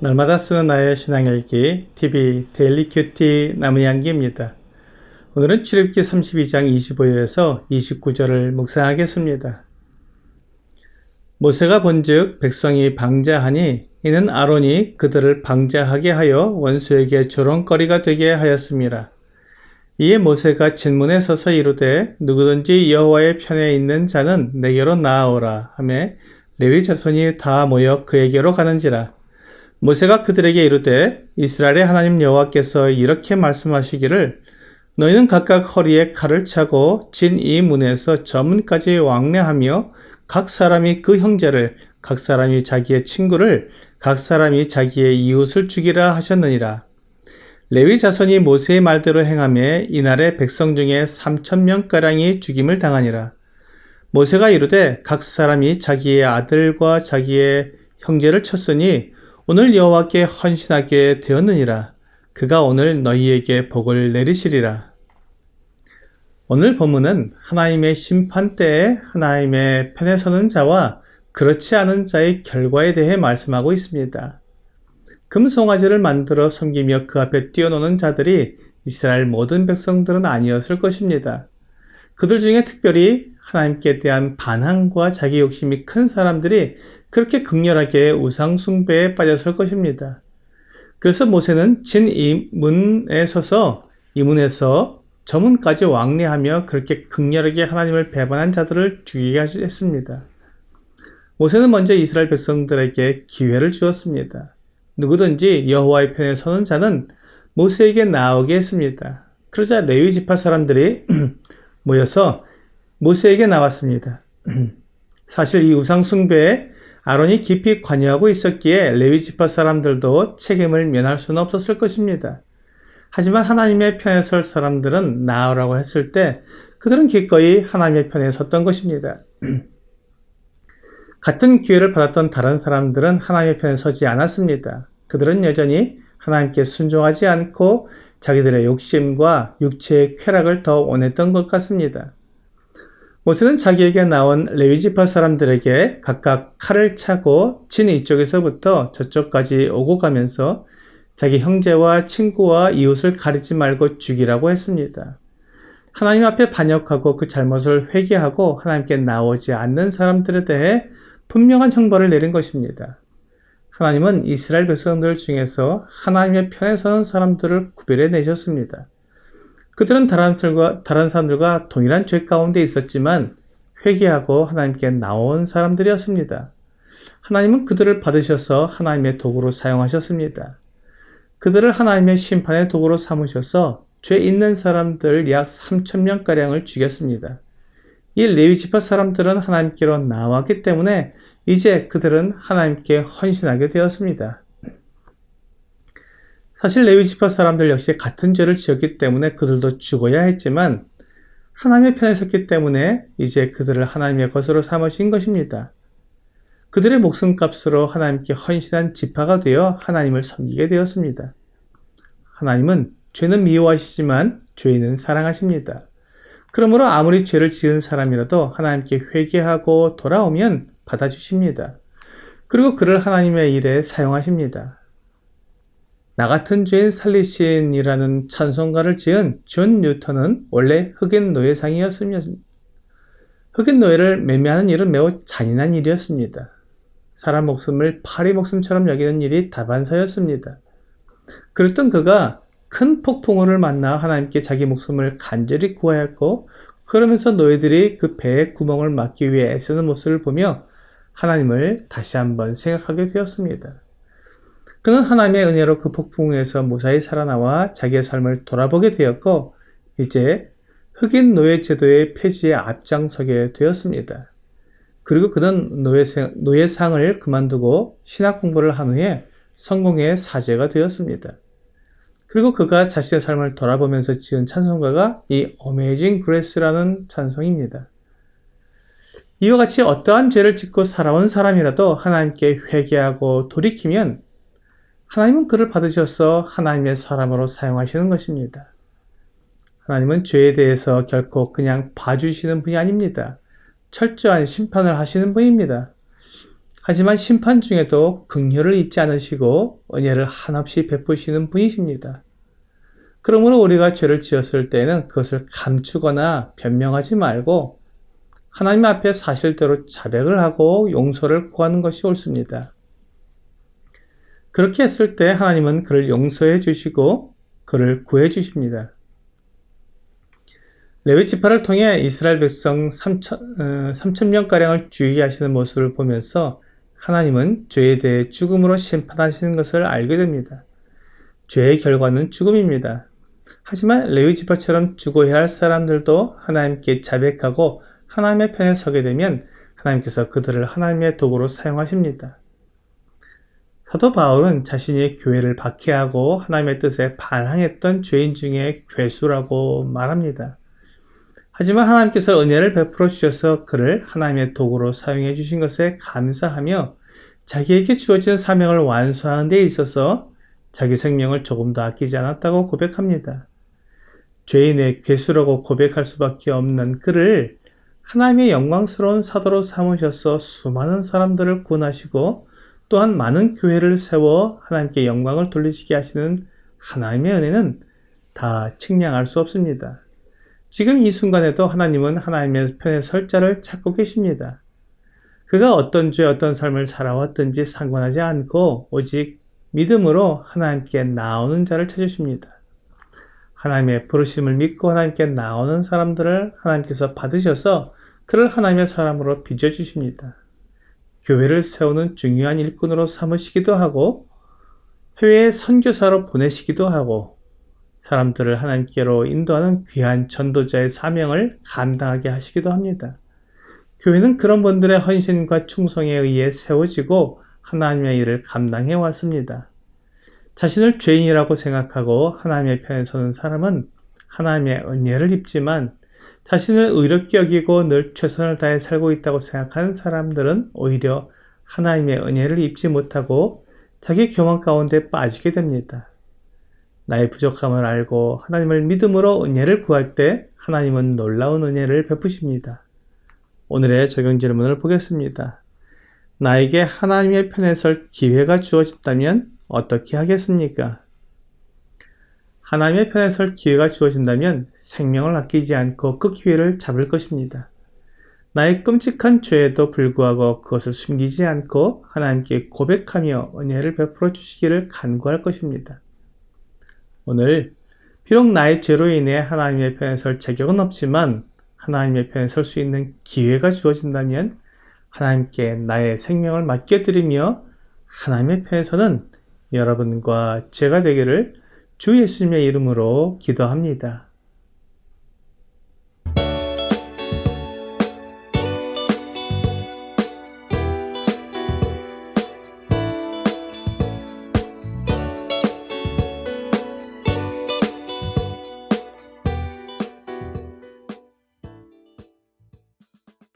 날마다 쓰는 나의 신앙일기 TV 데일리 큐티 나무양기입니다. 오늘은 출애굽기 32장 25절에서 29절을 묵상하겠습니다. 모세가 본즉 백성이 방자하니 이는 아론이 그들을 방자하게 하여 원수에게 조롱거리가 되게 하였습니다. 이에 모세가 진문에 서서 이르되 누구든지 여호와의 편에 있는 자는 내게로 나아오라 하매 레위 자손이 다 모여 그에게로 가는지라. 모세가 그들에게 이르되 이스라엘의 하나님 여호와께서 이렇게 말씀하시기를 너희는 각각 허리에 칼을 차고 진 이 문에서 저 문까지 왕래하며 각 사람이 그 형제를 각 사람이 자기의 친구를 각 사람이 자기의 이웃을 죽이라 하셨느니라. 레위 자손이 모세의 말대로 행하며 이날에 백성 중에 3,000명가량이 죽임을 당하니라. 모세가 이르되 각 사람이 자기의 아들과 자기의 형제를 쳤으니 오늘 여호와께 헌신하게 되었느니라. 그가 오늘 너희에게 복을 내리시리라. 오늘 본문은 하나님의 심판 때에 하나님의 편에 서는 자와 그렇지 않은 자의 결과에 대해 말씀하고 있습니다. 금송아지를 만들어 섬기며 그 앞에 뛰어노는 자들이 이스라엘 모든 백성들은 아니었을 것입니다. 그들 중에 특별히 하나님께 대한 반항과 자기 욕심이 큰 사람들이 그렇게 극렬하게 우상 숭배에 빠졌을 것입니다. 그래서 모세는 진 이 문에 서서 이 문에서 저 문까지 왕래하며 그렇게 극렬하게 하나님을 배반한 자들을 죽이게 했습니다. 모세는 먼저 이스라엘 백성들에게 기회를 주었습니다. 누구든지 여호와의 편에 서는 자는 모세에게 나오게 했습니다. 그러자 레위 지파 사람들이 모여서 모세에게 나왔습니다. 사실 이 우상 숭배에 아론이 깊이 관여하고 있었기에 레위 지파 사람들도 책임을 면할 수는 없었을 것입니다. 하지만 하나님의 편에 설 사람들은 나오라고 했을 때 그들은 기꺼이 하나님의 편에 섰던 것입니다. 같은 기회를 받았던 다른 사람들은 하나님의 편에 서지 않았습니다. 그들은 여전히 하나님께 순종하지 않고 자기들의 욕심과 육체의 쾌락을 더 원했던 것 같습니다. 모세는 자기에게 나온 레위 지파 사람들에게 각각 칼을 차고 진 이쪽에서부터 저쪽까지 오고 가면서 자기 형제와 친구와 이웃을 가리지 말고 죽이라고 했습니다. 하나님 앞에 반역하고 그 잘못을 회개하고 하나님께 나오지 않는 사람들에 대해 분명한 형벌을 내린 것입니다. 하나님은 이스라엘 백성들 중에서 하나님의 편에 서는 사람들을 구별해 내셨습니다. 그들은 다른 사람들과 동일한 죄 가운데 있었지만 회개하고 하나님께 나온 사람들이었습니다. 하나님은 그들을 받으셔서 하나님의 도구로 사용하셨습니다. 그들을 하나님의 심판의 도구로 삼으셔서 죄 있는 사람들 약 3,000명가량을 죽였습니다. 이 레위 지파 사람들은 하나님께로 나왔기 때문에 이제 그들은 하나님께 헌신하게 되었습니다. 사실 레위 지파 사람들 역시 같은 죄를 지었기 때문에 그들도 죽어야 했지만 하나님의 편에 섰기 때문에 이제 그들을 하나님의 것으로 삼으신 것입니다. 그들의 목숨값으로 하나님께 헌신한 지파가 되어 하나님을 섬기게 되었습니다. 하나님은 죄는 미워하시지만 죄인은 사랑하십니다. 그러므로 아무리 죄를 지은 사람이라도 하나님께 회개하고 돌아오면 받아주십니다. 그리고 그를 하나님의 일에 사용하십니다. 나 같은 죄인 살리신이라는 찬송가를 지은 존 뉴턴은 원래 흑인 노예상이었습니다. 흑인 노예를 매매하는 일은 매우 잔인한 일이었습니다. 사람 목숨을 파리 목숨처럼 여기는 일이 다반사였습니다. 그랬던 그가 큰 폭풍우를 만나 하나님께 자기 목숨을 간절히 구하였고 그러면서 노예들이 그 배에 구멍을 막기 위해 애쓰는 모습을 보며 하나님을 다시 한번 생각하게 되었습니다. 그는 하나님의 은혜로 그 폭풍에서 무사히 살아나와 자기의 삶을 돌아보게 되었고 이제 흑인 노예 제도의 폐지에 앞장서게 되었습니다. 그리고 그는 노예상을 그만두고 신학 공부를 한 후에 성공의 사제가 되었습니다. 그리고 그가 자신의 삶을 돌아보면서 지은 찬송가가 이 Amazing Grace라는 찬송입니다. 이와 같이 어떠한 죄를 짓고 살아온 사람이라도 하나님께 회개하고 돌이키면 하나님은 그를 받으셔서 하나님의 사람으로 사용하시는 것입니다. 하나님은 죄에 대해서 결코 그냥 봐주시는 분이 아닙니다. 철저한 심판을 하시는 분입니다. 하지만 심판 중에도 긍휼을 잊지 않으시고 은혜를 한없이 베푸시는 분이십니다. 그러므로 우리가 죄를 지었을 때는 그것을 감추거나 변명하지 말고 하나님 앞에 사실대로 자백을 하고 용서를 구하는 것이 옳습니다. 그렇게 했을 때 하나님은 그를 용서해 주시고 그를 구해 주십니다. 레위 지파를 통해 이스라엘 백성 3,000명가량을 죽이게 하시는 모습을 보면서 하나님은 죄에 대해 죽음으로 심판하시는 것을 알게 됩니다. 죄의 결과는 죽음입니다. 하지만 레위 지파처럼 죽어야 할 사람들도 하나님께 자백하고 하나님의 편에 서게 되면 하나님께서 그들을 하나님의 도구로 사용하십니다. 사도 바울은 자신이 교회를 박해하고 하나님의 뜻에 반항했던 죄인 중에 괴수라고 말합니다. 하지만 하나님께서 은혜를 베풀어 주셔서 그를 하나님의 도구로 사용해 주신 것에 감사하며 자기에게 주어진 사명을 완수하는 데 있어서 자기 생명을 조금도 아끼지 않았다고 고백합니다. 죄인의 괴수라고 고백할 수밖에 없는 그를 하나님의 영광스러운 사도로 삼으셔서 수많은 사람들을 구원하시고 또한 많은 교회를 세워 하나님께 영광을 돌리시게 하시는 하나님의 은혜는 다 측량할 수 없습니다. 지금 이 순간에도 하나님은 하나님의 편에 설 자를 찾고 계십니다. 그가 어떤 죄, 어떤 삶을 살아왔든지 상관하지 않고 오직 믿음으로 하나님께 나오는 자를 찾으십니다. 하나님의 부르심을 믿고 하나님께 나오는 사람들을 하나님께서 받으셔서 그를 하나님의 사람으로 빚어주십니다. 교회를 세우는 중요한 일꾼으로 삼으시기도 하고 해외에 선교사로 보내시기도 하고 사람들을 하나님께로 인도하는 귀한 전도자의 사명을 감당하게 하시기도 합니다. 교회는 그런 분들의 헌신과 충성에 의해 세워지고 하나님의 일을 감당해 왔습니다. 자신을 죄인이라고 생각하고 하나님의 편에 서는 사람은 하나님의 은혜를 입지만 자신을 의롭게 여기고 늘 최선을 다해 살고 있다고 생각하는 사람들은 오히려 하나님의 은혜를 입지 못하고 자기 교만 가운데 빠지게 됩니다. 나의 부족함을 알고 하나님을 믿음으로 은혜를 구할 때 하나님은 놀라운 은혜를 베푸십니다. 오늘의 적용 질문을 보겠습니다. 나에게 하나님의 편에 설 기회가 주어진다면 어떻게 하겠습니까? 하나님의 편에 설 기회가 주어진다면 생명을 아끼지 않고 그 기회를 잡을 것입니다. 나의 끔찍한 죄에도 불구하고 그것을 숨기지 않고 하나님께 고백하며 은혜를 베풀어 주시기를 간구할 것입니다. 오늘 비록 나의 죄로 인해 하나님의 편에 설 자격은 없지만 하나님의 편에 설 수 있는 기회가 주어진다면 하나님께 나의 생명을 맡겨드리며 하나님의 편에 서는 여러분과 제가 되기를 주 예수님의 이름으로 기도합니다.